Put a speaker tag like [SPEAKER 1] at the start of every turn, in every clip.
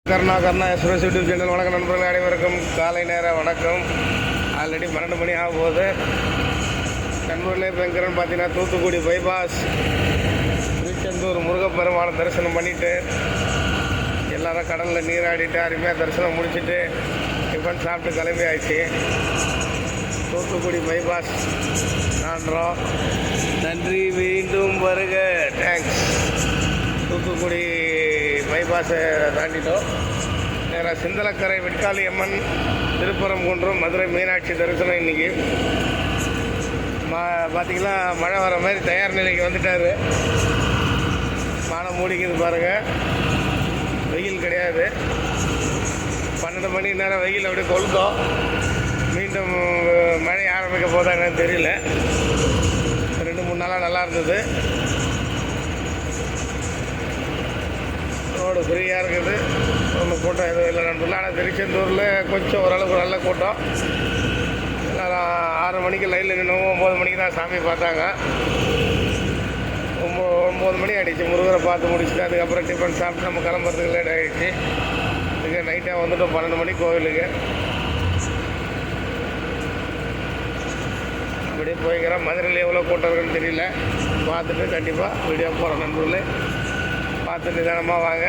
[SPEAKER 1] கர்ணா express YouTube channel. வணக்கம் நண்பர்கள் அனைவருக்கும் காலை நேர வணக்கம். ஆல்ரெடி 12 மணி ஆக போகுது. நண்பர்களே, இப்போ எங்கிறன்னு பார்த்தீங்கன்னா தூத்துக்குடி பைபாஸ் திருச்செந்தூர் முருகப்பெருமான தரிசனம் பண்ணிவிட்டு எல்லோரும் கடலில் நீராடிட்டு அருமையாக தரிசனம் முடிச்சுட்டு டிஃபன் சாப்பிட்டு கிளம்பி ஆயிடுச்சு. தூத்துக்குடி பைபாஸ் தாண்டுறோம். நன்றி, மீண்டும் வருக. தேங்க்ஸ். தூத்துக்குடி பைபாஸை தாண்டிட்டோம். நேராக சிந்தலக்கரை வெட்காளி அம்மன், திருப்பரங்குன்றம், மதுரை மீனாட்சி தரிசனம். இன்றைக்கி பார்த்திங்கன்னா மழை வர மாதிரி தயார் நிலைக்கு வந்துட்டார். வானம் மூடிக்குது பாருங்கள். வெயில் கிடையாது. 12 மணி நேரம் வெயில் அப்படியே கொளுத்தோம். மீண்டும் மழை ஆரம்பிக்க போதாங்கன்னு தெரியல. 2-3 நாளாக நல்லா இருந்தது. ரோடு ஃப்ரீயாக இருக்குது. ஒன்றும் கூட்டம் எதுவும் இல்லை நண்பர்கள். ஆனால் திருச்செந்தூரில் கொஞ்சம் ஓரளவுக்கு நல்ல கூட்டம். எல்லோரும் 6 மணிக்கு லைனில் நின்று 9 மணிக்கு தான் சாமி பார்த்தாங்க. 9 மணி ஆகிடுச்சு. முருகரை பார்த்து முடிச்சுட்டு அதுக்கப்புறம் டிஃபன் சாப்பிட்டு நம்ம கிளம்புறதுக்கு லேட் ஆகிடுச்சு. இதுக்கு நைட்டாக வந்துட்டோம் 12 மணிக்கு கோவிலுக்கு. அப்படியே போய்க்கிறோம். மதுரையில் எவ்வளோ கூட்டம் இருக்குன்னு தெரியல. பார்த்துட்டு கண்டிப்பாக வீடியோ போகிறோம் நண்பர்களே. பார்த்து நிதானமாக வாங்க.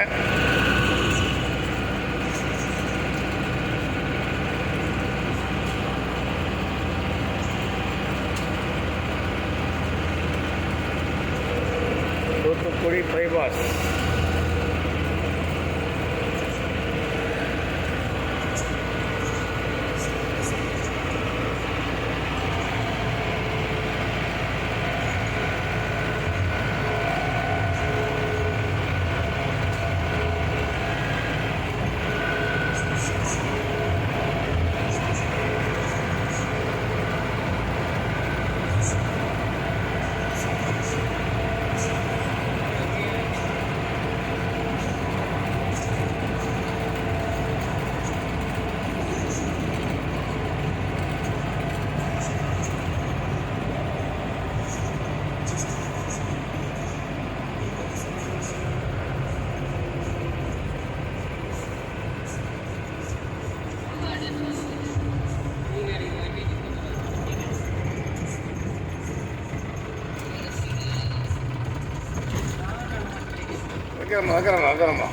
[SPEAKER 1] தூத்துக்குடி பைபாஸ். வைக்கிறோம்மா.